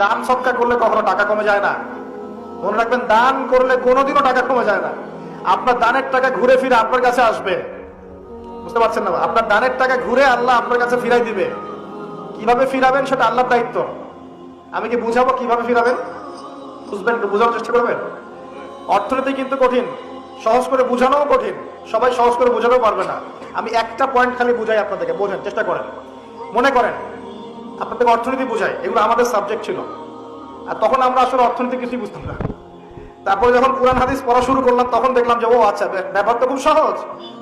দান সৎকার করলে কখনো টাকা কমে যায় না। মনে রাখবেন, দান করলে কোনোদিনও টাকা কমে যায় না। আপনার দানের টাকা ঘুরে ফিরে আপনার কাছে আসবে। বুঝতে পারছেন না? আপনার দানের টাকা ঘুরে আল্লাহ আপনার কাছে ফিরাই দিবে। কিভাবে ফিরাবেন সেটা আল্লাহর দায়িত্ব। আমি কি বুঝাবো কিভাবে ফিরাবেন? বুঝবেন, একটু বোঝার চেষ্টা করবেন। অর্থনীতি কিন্তু কঠিন, সহজ করে বোঝানোও কঠিন, সবাই সহজ করে বোঝাতেও পারবে না। আমি একটা পয়েন্ট খালি বুঝাই আপনাদেরকে, বোঝেন, চেষ্টা করেন। মনে করেন আপনাদেরকে অর্থনীতি বুঝাই, এগুলো আমাদের সাবজেক্ট ছিল, আর তখন আমরা আসলে অর্থনীতি কিছুই বুঝতাম না। তারপরে যখন কোরআন হাদিস পড়া শুরু করলাম তখন দেখলাম যে ও আচ্ছা, ব্যাপার তো খুব সহজ।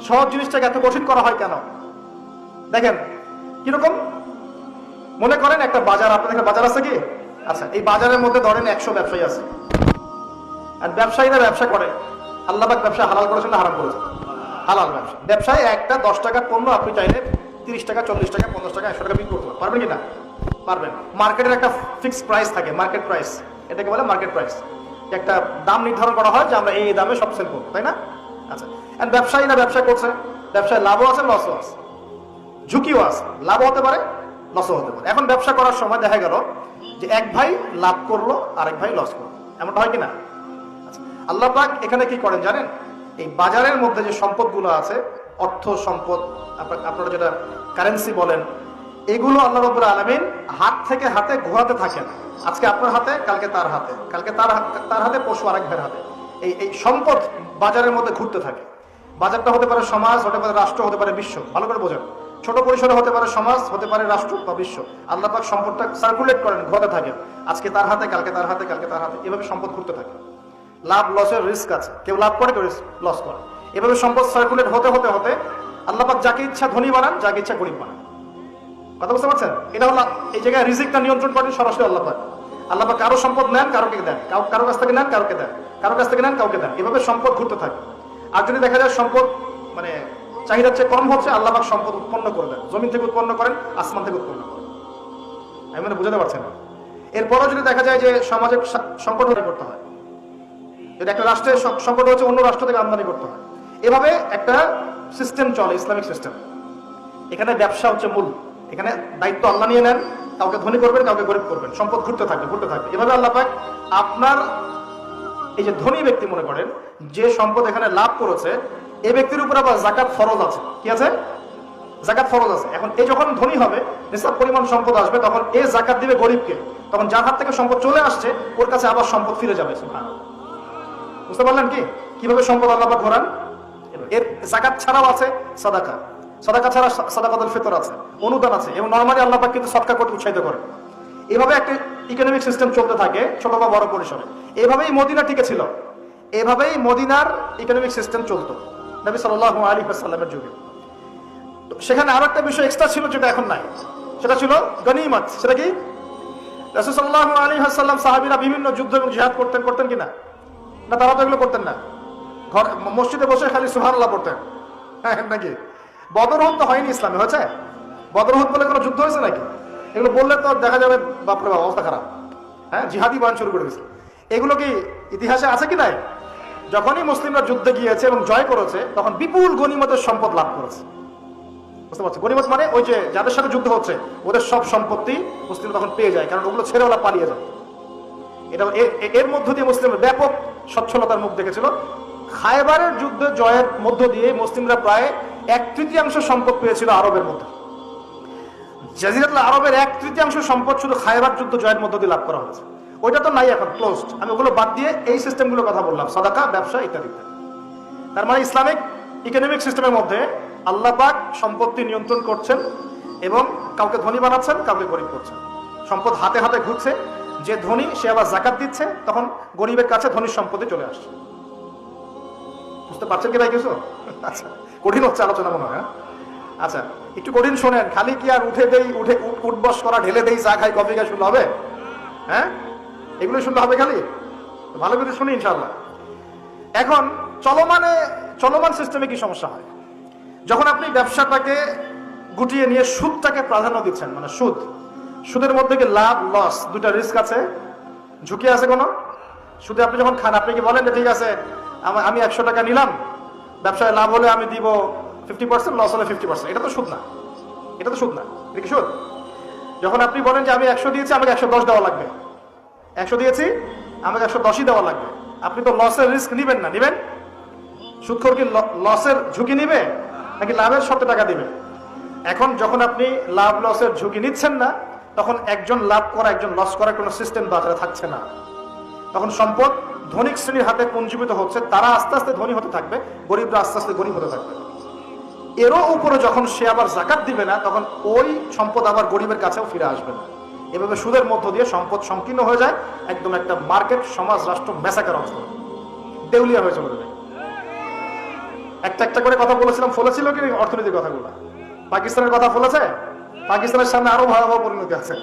সহজ জিনিসটাকে এত কঠিন করা হয় কেন? দেখেন কিরকম। মনে করেন একটা বাজার, আপনাদের বাজার আছে কি? আচ্ছা, এই বাজারের মধ্যে ধরেন 100 ব্যবসায়ী আছে, আর ব্যবসায়ীরা ব্যবসা করে। আল্লাহ পাক ব্যবসা হালাল করেছেন না হারাম করেছেন? হালাল ব্যবসা। ব্যবসায় একটা 10 টাকার পণ্য আপনি চাইলে 30 টাকা, 40 টাকা, 50 টাকা, 100 টাকা বিক্রি করতে পারবেন কিনা? পারবেন। মার্কেটের একটা ফিক্সড প্রাইস থাকে, মার্কেট প্রাইস, এটাকে বলে মার্কেট প্রাইস। একটা দাম নির্ধারণ করা হয় যে আমরা এই দামে সব সেল করবো, তাই না? আচ্ছা, ব্যবসায়ীরা ব্যবসা করছে, ব্যবসায় লাভও আছে, লসও আছে, ঝুঁকিও আছে। লাভ হতে পারে, লসও হতে পারে। এখন ব্যবসা করার সময় দেখা গেল যে এক ভাই লাভ করলো, আরেক ভাই লস করলো, এমনটা হয় কিনা? আল্লাহ পাক এখানে কি করেন জানেন? এই বাজারের মধ্যে যে সম্পদগুলো আছে, অর্থ সম্পদ, আপনারা যেটা কারেন্সি বলেন, এগুলো আল্লাহ রাব্বুল আলামিন হাত থেকে হাতে ঘোরাতে থাকেন। আজকে আপনার হাতে, কালকে তার হাতে, কালকে তার হাতে, পরশু আরেক ভাইয়ের হাতে। এই সম্পদ বাজারের মধ্যে ঘুরতে থাকে। বাজারটা হতে পারে সমাজ, হতে পারে রাষ্ট্র, হতে পারে বিশ্ব। ভালো করে বোঝেন, ছোট পরিসরে হতে পারে সমাজ, হতে পারে রাষ্ট্র বা বিশ্ব। আল্লাহ পাক সম্পদটা সার্কুলেট করেন, ঘোরাতে থাকেন। আজকে তার হাতে, কালকে তার হাতে, কালকে তার হাতে, এভাবে সম্পদ ঘুরতে থাকে। লাভ লসের রিস্ক আছে, কেউ লাভ করে, কেউ লস করে। এভাবে সম্পদ সার্কুলেট হতে হতে হতে আল্লাহ পাক যাকে ইচ্ছা ধনী বানান, যাকে ইচ্ছা গরিব বানান। কথা বুঝতে পারছেন? এটা হলো এই জায়গায় রিজিকটা নিয়ন্ত্রণ করেন সরাসরি আল্লাহ পাক। আল্লাহ পাক কারো সম্পদ নেন, কারোকে দেন, কারো কাছ থেকে নেন, কারোকে দেন, কারো কাছ থেকে নেন, কাউকে দেন। এভাবে সম্পদ ঘুরতে থাকে। আর যদি দেখা যায় সম্পদ মানে চাহিদার চেয়ে কম হচ্ছে, আল্লাহ পাক সম্পদ উৎপন্ন করে দেন। জমিন থেকে উৎপন্ন করেন, আসমান থেকে উৎপন্ন করেন। আমি মানে বুঝাতে পারছেন না? এরপরও যদি দেখা যায় যে সমাজের সংকট করতে হয়, যদি একটা রাষ্ট্রের সংকট হচ্ছে, অন্য রাষ্ট্র থেকে আমদানি করতে হয়। এভাবে একটা সিস্টেম চলে, ইসলামিক সিস্টেম। এখানে ব্যবসা হচ্ছে মূল। এখানে দায়িত্ব আল্লাহ নিয়ে নেন, কাউকে ধনী করবেন, কাউকে গরিব করবেন। সম্পদ ঘুরতে থাকবে, ঘুরতে থাকবে। এভাবে আল্লাহ পাক আপনার এই যে ধনী ব্যক্তি, মনে করেন যে সম্পদ এখানে লাভ করেছে, এই ব্যক্তির উপর আবার যাকাত ফরজ আছে। কি আছে? যাকাত ফরজ আছে। এখন এই যখন ধনী হবে, নিসাব পরিমাণ সম্পদ আসবে, তখন এই যাকাত দিবে গরিবকে। তখন যার হাত থেকে সম্পদ চলে আসছে, ওর কাছে আবার সম্পদ ফিরে যাবে। সুবহানাল্লাহ। বুঝতে পারলেন কি কিভাবে সম্পদ আল্লাহ পাক ঘোরান? এর যাকাত ছাড়াও আছে সাদাকা। সাদাকা ছাড়া সাদাকাতুল ফিতর আছে, অনুদান আছে, এবং নরমালি আল্লাহ পাক কিন্তু সদকা করতে উৎসাহিত করে। এভাবে একটা ইকোনমিক সিস্টেম চলতে থাকে, ছোট বা বড় পরিসরে। এভাবেই মদিনা টিকে ছিল, এভাবেই মদিনার ইকোনমিক সিস্টেম চলতো নবী সাল্লাল্লাহু আলাইহি ওয়াসাল্লামের যুগে। সেখানে আরো একটা বিষয় এক্সট্রা ছিল যেটা এখন নাই, সেটা ছিল গনিমত। সেটা কি? রাসূল সাল্লাল্লাহু আলাইহি ওয়াসাল্লাম সাহাবীরা বিভিন্ন যুদ্ধ এবং জিহাদ করতেন কিনা? না, তারা তো এগুলো করতেন না। ঘর মসজিদে বসে খালি সুবহানাল্লাহ পড়তেন, হ্যাঁ নাকি? বদর হুদ তো হয়নি ইসলামে, হয়েছে? বদর হুদ বলে কোনো যুদ্ধ হয়েছে নাকি? এগুলো বললে তো দেখা যাবে বাপরে বাপ, অবস্থা খারাপ। হ্যাঁ, জিহাদি বয়ান শুরু করে দিয়েছে। এগুলো কি ইতিহাসে আছে কি নাই? যখনই মুসলিমরা যুদ্ধে গিয়েছে এবং জয় করেছে, তখন বিপুল গনিমতের সম্পদ লাভ করেছে। বুঝতে পারছি? গনিমত মানে ওই যে যাদের সাথে যুদ্ধ হচ্ছে, ওদের সব সম্পত্তি মুসলিমরা তখন পেয়ে যায়, কারণ ওগুলো ছেড়ে ওরা পালিয়ে যায়। এটা এর মধ্য দিয়ে মুসলিমরা ব্যাপক সচ্ছলতার মুখ দেখেছিল। খায়বারের যুদ্ধে জয়ের মধ্য দিয়ে মুসলিমরা প্রায় 1/3 সম্পদ পেয়েছিল আরবের মধ্যে। জাজিরাতুল আরবের 1/3 সম্পদ শুধু খায়বার যুদ্ধ জয়ের মধ্য দিয়ে লাভ করা হয়েছে। ওইটা তো নাই, এখন ক্লোজড। আমি ওগুলো বাদ দিয়ে এই সিস্টেমগুলোর কথা বললাম, সাদাকা, ব্যবসা ইত্যাদি। তার মানে ইসলামিক ইকোনমিক সিস্টেমের মধ্যে আল্লাহ পাক সম্পত্তি নিয়ন্ত্রণ করছেন এবং কাউকে ধনী বানাচ্ছেন, কাউকে গরিব করছেন। সম্পদ হাতে হাতে ঘুরছে। যে ধনী সে আবার যাকাত দিচ্ছে, তখন গরিবের কাছে ধনীর সম্পত্তি চলে আসছে। বুঝতে পারছেন কি ভাই কিছু? আচ্ছা, কঠিন হচ্ছে আলোচনা মনে হয়। আচ্ছা, একটু কঠিন শোনেন। খালি কি আর উঠবস করা, ঢেলে দেই, চা খাই, কফি খাই শুনলে হবে? হ্যাঁ, এগুলো শুনলে হবে খালি? ভালো করে শুনি ইনশাআল্লাহ। এখন চলমান সিস্টেমে কি সমস্যা হয়? যখন আপনি ব্যবসাটাকে গুটিয়ে নিয়ে সুদটাকে প্রাধান্য দিচ্ছেন, মানে সুদের মধ্যে কি লাভ লস দুটা রিস্ক আছে, ঝুঁকি আছে কোনো? সুদে আপনি যখন খান, আপনি কি বলেন যে ঠিক আছে আমি 100 টাকা নিলাম, ব্যবসায় লাভ হলে আমি দিব 50%, লস হলে 50%। এটা তো সুদ না, এটা তো সুদ না। এটা কি সুদ? যখন আপনি বলেন যে আমি 100 দিয়েছি, আমাকে 110 দেওয়া লাগবে, 100 দিয়েছি, আমাকে 110ই দেওয়া লাগবে। আপনি তো লসের রিস্ক নিবেন না, নিবেন? সুদখোর কি লসের ঝুঁকি নিবে নাকি লাভের শর্তে টাকা দিবে? এখন যখন আপনি লাভ লসের ঝুঁকি নিচ্ছেন না, তখন একজন লাভ করা একজন লস করার কোনো সিস্টেম বাজারে থাকছে না। তখন সম্পদ ধনিক শ্রেণীর হাতে পুঞ্জীভূত হচ্ছে, তারা আস্তে আস্তে ধনী হতে থাকবে, গরিবরা আস্তে আস্তে গরিব হতে থাকবে। এরও উপরে যখন সে আবার জাকাত দিবে না, তখন ওই সম্পদ আবার গরিবের কাছেও ফিরে আসবে না। এভাবে সুদের মধ্য দিয়ে সম্পদ সংকীর্ণ হয়ে যায়, একদম একটা মার্কেট, সমাজ, রাষ্ট্র মেসাকার অবস্থা, দেউলিয়া হয়ে চলে যাবে। একটা একটা করে কথা বলেছিলাম, ফলেছিল কি অর্থনীতির কথাগুলো? পাকিস্তানের কথা ফলেছে? পাকিস্তানের সামনে আরো ভয়াবহ পরিণতি আছে।